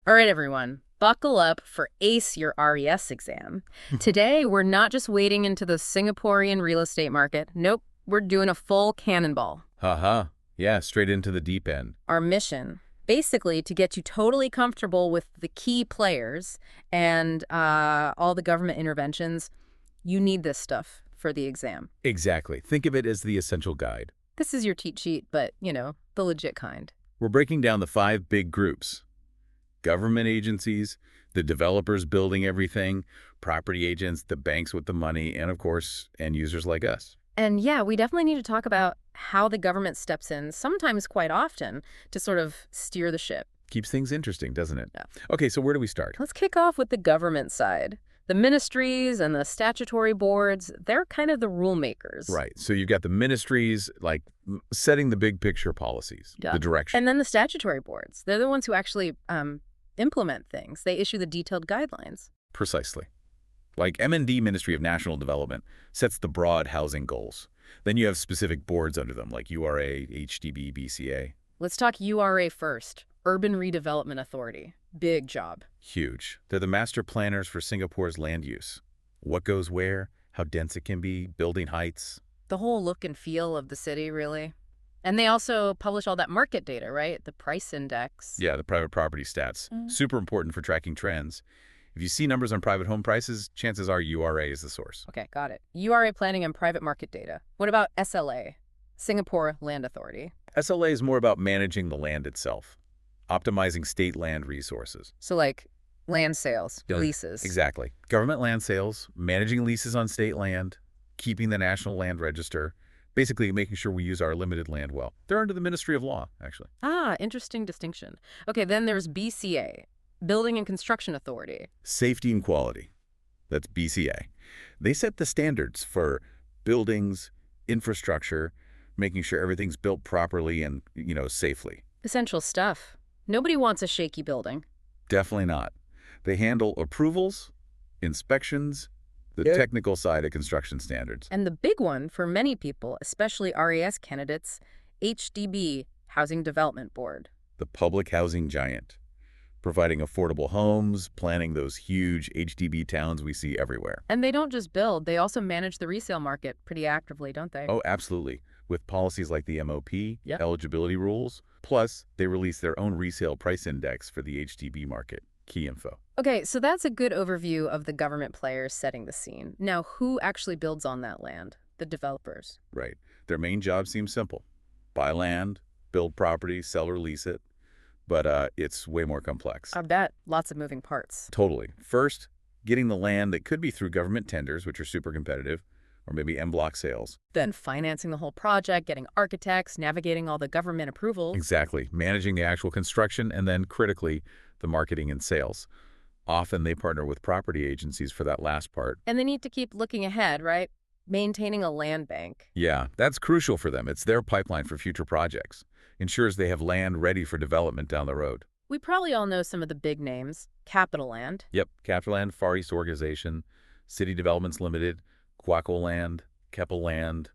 All right, everyone, buckle up for Ace Your RES exam. Today, we're not just wading into the Singaporean real estate market. Nope, we're doing a full cannonball. Haha. Yeah, straight into the deep end. Our mission, basically, to get you totally comfortable with the key players and all the government interventions. You need this stuff for the exam. Exactly. Think of it as the essential guide. This is your cheat sheet, but, the legit kind. We're breaking down the 5 big groups. Government agencies, the developers building everything, property agents, the banks with the money, and of course, end users like us. And yeah, we definitely need to talk about how the government steps in, sometimes quite often, to sort of steer the ship. Keeps things interesting, doesn't it? Yeah. Okay, so where do we start? Let's kick off with the government side. The ministries and the statutory boards, they're kind of the rule makers. Right. So you've got the ministries, like setting the big picture policies, Yeah. the direction. And then the statutory boards, they're the ones who actually implement things. They issue the detailed guidelines. Precisely. Like M&D, Ministry of National Development, sets the broad housing goals. Then you have specific boards under them, like URA, HDB, BCA. Let's talk URA first, Urban Redevelopment Authority. Big job. Huge. They're the master planners for Singapore's land use. What goes where, how dense it can be, building heights. The whole look and feel of the city, really. And they also publish all that market data, right? The price index. Yeah, the private property stats. Super important for tracking trends. If you see numbers on private home prices, chances are URA is the source. Okay, got it. URA planning and private market data. What about SLA, Singapore Land Authority? SLA is more about managing the land itself, optimizing state land resources. So like land sales, Yeah, leases. Exactly. Government land sales, managing leases on state land, keeping the National Land Register, basically making sure we use our limited land well. They're under the Ministry of Law, actually. Ah, interesting distinction. Okay, then there's BCA, Building and Construction Authority. Safety and quality. That's BCA. They set the standards for buildings, infrastructure, making sure everything's built properly and, safely. Essential stuff. Nobody wants a shaky building. Definitely not. They handle approvals, inspections, the technical side of construction standards. And the big one for many people, especially RES candidates, HDB, Housing Development Board. The public housing giant, providing affordable homes, planning those huge HDB towns we see everywhere. And they don't just build, they also manage the resale market pretty actively, don't they? Oh, absolutely. With policies like the MOP, Yep. eligibility rules, plus they release their own resale price index for the HDB market. Key info. Okay, so that's a good overview of the government players setting the scene. Now, who actually builds on that land? The developers. Right. Their main job seems simple. Buy land, build property, sell or lease it. But it's way more complex. I bet. Lots of moving parts. Totally. First, getting the land that could be through government tenders, which are super competitive, or maybe en bloc sales. Then financing the whole project, getting architects, navigating all the government approvals. Exactly. Managing the actual construction, and then critically, the marketing and sales. Often they partner with property agencies for that last part. And they need to keep looking ahead, right? Maintaining a land bank. Yeah, that's crucial for them. It's their pipeline for future projects. Ensures they have land ready for development down the road. We probably all know some of the big names. Capital Land. Yep, Capital Land, Far East Organization, City Developments Limited, Quaco Land, Keppel Land.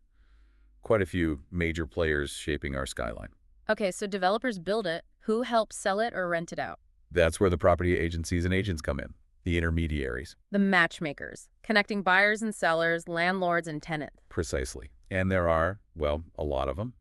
Quite a few major players shaping our skyline. Okay, so developers build it. Who helps sell it or rent it out? That's where the property agencies and agents come in, the intermediaries. The matchmakers, connecting buyers and sellers, landlords and tenants. Precisely. And there are, well, a lot of them.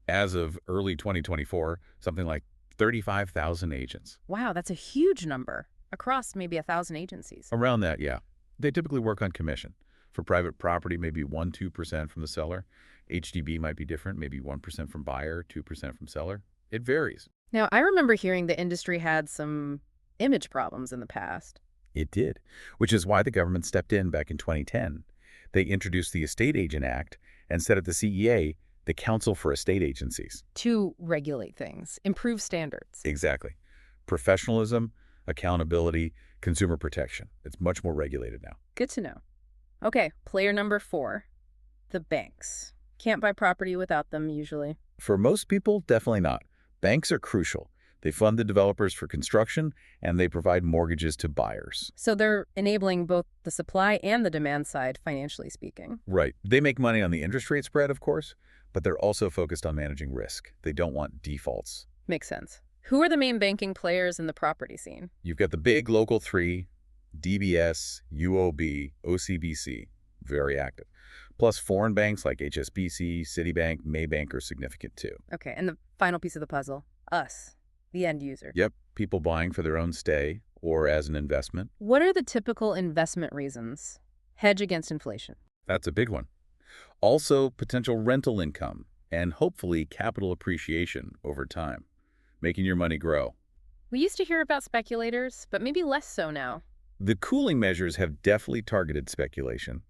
As of early 2024, something like 35,000 agents. Wow, that's a huge number. Across maybe 1,000 agencies. Around that, yeah. They typically work on commission. For private property, maybe 1–2% from the seller. HDB might be different, maybe 1% from buyer, 2% from seller. It varies. Now, I remember hearing the industry had some image problems in the past. It did, which is why the government stepped in back in 2010. They introduced the Estate Agent Act and set up the CEA, the Council for Estate Agencies. To regulate things, improve standards. Exactly. Professionalism, accountability, consumer protection. It's much more regulated now. Good to know. Okay, player number 4, the banks. Can't buy property without them, usually. For most people, definitely not. Banks are crucial. They fund the developers for construction, and they provide mortgages to buyers. So they're enabling both the supply and the demand side, financially speaking. Right. They make money on the interest rate spread, of course, but they're also focused on managing risk. They don't want defaults. Makes sense. Who are the main banking players in the property scene? You've got the big local three, DBS, UOB, OCBC, very active. Plus foreign banks like HSBC, Citibank, Maybank are significant too. Okay, and the final piece of the puzzle, us, the end user. Yep, people buying for their own stay or as an investment. What are the typical investment reasons? Hedge against inflation. That's a big one. Also, potential rental income and hopefully capital appreciation over time, making your money grow. We used to hear about speculators, but maybe less so now. The cooling measures have definitely targeted speculation,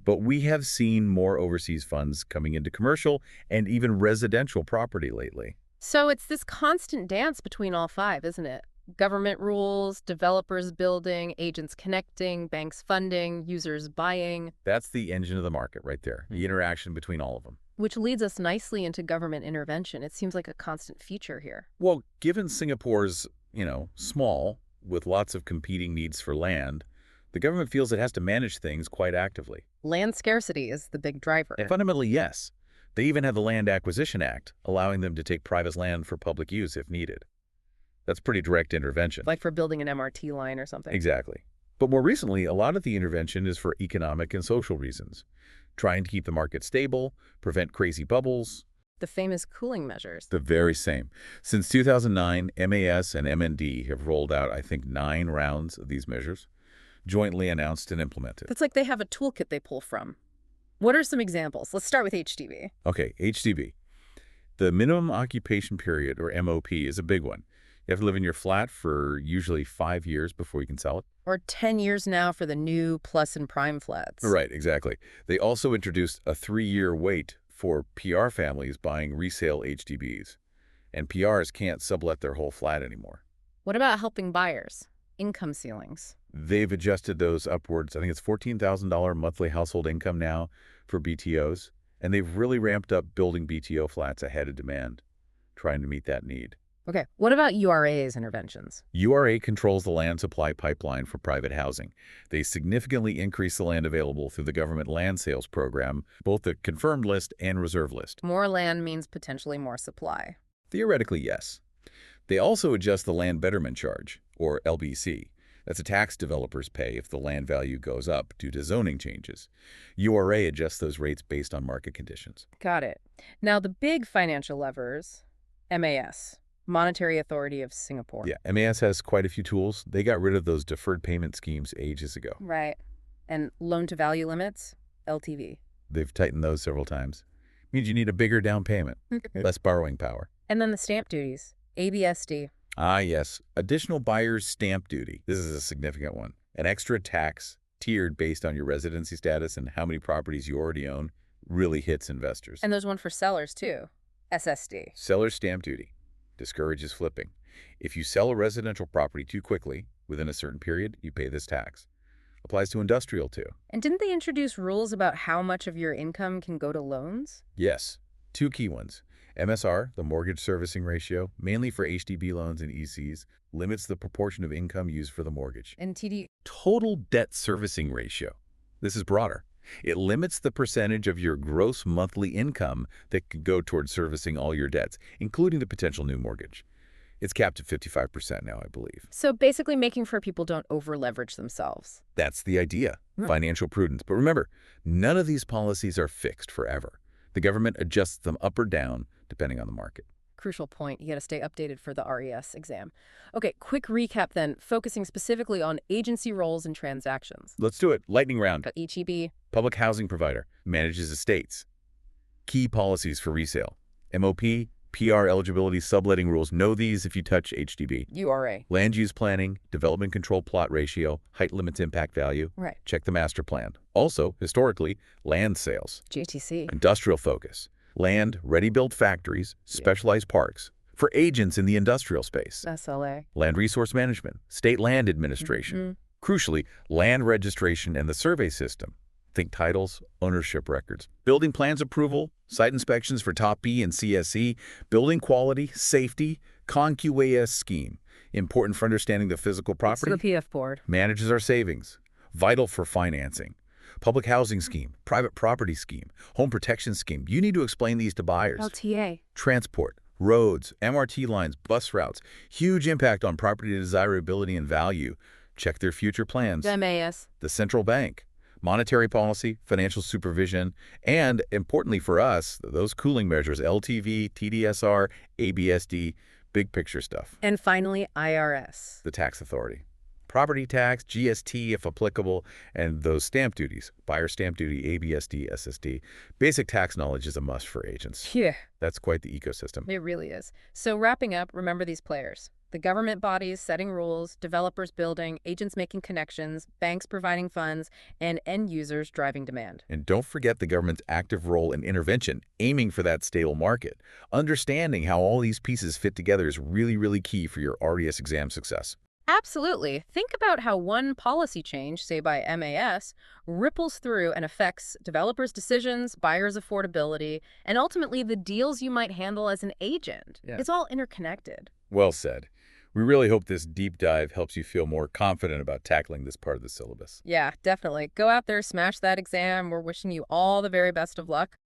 but we have seen more overseas funds coming into commercial and even residential property lately. So it's this constant dance between all five, isn't it? Government rules, developers building, agents connecting, banks funding, users buying. That's the engine of the market right there, the interaction between all of them. Which leads us nicely into government intervention. It seems like a constant feature here. Well, given Singapore's, small, with lots of competing needs for land, the government feels it has to manage things quite actively. Land scarcity is the big driver. And fundamentally, yes. They even have the Land Acquisition Act, allowing them to take private land for public use if needed. That's pretty direct intervention. Like for building an MRT line or something. Exactly. But more recently, a lot of the intervention is for economic and social reasons, trying to keep the market stable, prevent crazy bubbles. The famous cooling measures. The very same. Since 2009, MAS and MND have rolled out, I think, 9 rounds of these measures, jointly announced and implemented. It's like they have a toolkit they pull from. What are some examples? Let's start with HDB. Okay, HDB. The minimum occupation period, or MOP, is a big one. You have to live in your flat for usually 5 years before you can sell it. Or 10 years now for the new plus and prime flats. Right, exactly. They also introduced a 3-year wait for PR families buying resale HDBs. And PRs can't sublet their whole flat anymore. What about helping buyers? Income ceilings. They've adjusted those upwards. I think it's $14,000 monthly household income now for BTOs. And they've really ramped up building BTO flats ahead of demand, trying to meet that need. Okay, what about URA's interventions? URA controls the land supply pipeline for private housing. They significantly increase the land available through the government land sales program, both the confirmed list and reserve list. More land means potentially more supply. Theoretically, yes. They also adjust the land betterment charge, or LBC. That's a tax developers pay if the land value goes up due to zoning changes. URA adjusts those rates based on market conditions. Got it. Now, the big financial levers, MAS. Monetary Authority of Singapore. Yeah, MAS has quite a few tools. They got rid of those deferred payment schemes ages ago. Right. And loan-to-value limits, LTV. They've tightened those several times. Means you need a bigger down payment, less borrowing power. And then the stamp duties, ABSD. Ah, yes. Additional buyer's stamp duty. This is a significant one. An extra tax, tiered based on your residency status and how many properties you already own, really hits investors. And there's one for sellers, too, SSD. Seller's stamp duty discourages flipping. If you sell a residential property too quickly, within a certain period, you pay this tax. Applies to industrial, too. And didn't they introduce rules about how much of your income can go to loans? Yes. 2 key ones. MSR, the mortgage servicing ratio, mainly for HDB loans and ECs, limits the proportion of income used for the mortgage. And TD. Total debt servicing ratio. This is broader. It limits the percentage of your gross monthly income that could go towards servicing all your debts, including the potential new mortgage. It's capped at 55% now, I believe. So basically making sure people don't over-leverage themselves. That's the idea, financial prudence. But remember, none of these policies are fixed forever. The government adjusts them up or down, depending on the market. Crucial point. You got to stay updated for the RES exam. Okay, quick recap then, focusing specifically on agency roles and transactions. Let's do it. Lightning round. Got HEB. Public housing provider. Manages estates. Key policies for resale. MOP, PR eligibility, subletting rules. Know these if you touch HDB. URA. Land use planning, development control plot ratio, height limits impact value. Right. Check the master plan. Also, historically, land sales. JTC. Industrial focus. Land, ready-built factories, specialized parks. For agents in the industrial space. SLA. Land resource management. State land administration. Crucially, land registration and the survey system. Think titles, ownership records. Building plans approval, site inspections for Top B and CSE, building quality, safety, ConQAS scheme. Important for understanding the physical property. So the PF board. Manages our savings. Vital for financing. Public housing scheme, private property scheme, home protection scheme. You need to explain these to buyers. LTA. Transport, Roads, MRT lines, bus routes, huge impact on property desirability and value. Check their future plans. MAS. The central bank, monetary policy, financial supervision, and, importantly for us, those cooling measures, LTV, TDSR, ABSD, big picture stuff. And finally, IRS. The tax authority. Property tax, GST if applicable, and those stamp duties, buyer stamp duty, ABSD, SSD. Basic tax knowledge is a must for agents. Yeah, That's quite the ecosystem. it really is. So wrapping up, remember these players. The government bodies setting rules, developers building, agents making connections, banks providing funds, and end users driving demand. And don't forget the government's active role in intervention, aiming for that stable market. Understanding how all these pieces fit together is really, really key for your RDS exam success. Absolutely. Think about how one policy change, say by MAS, ripples through and affects developers' decisions, buyers' affordability, and ultimately the deals you might handle as an agent. Yeah. It's all interconnected. Well said. We really hope this deep dive helps you feel more confident about tackling this part of the syllabus. Yeah, definitely. Go out there, smash that exam. We're wishing you all the very best of luck.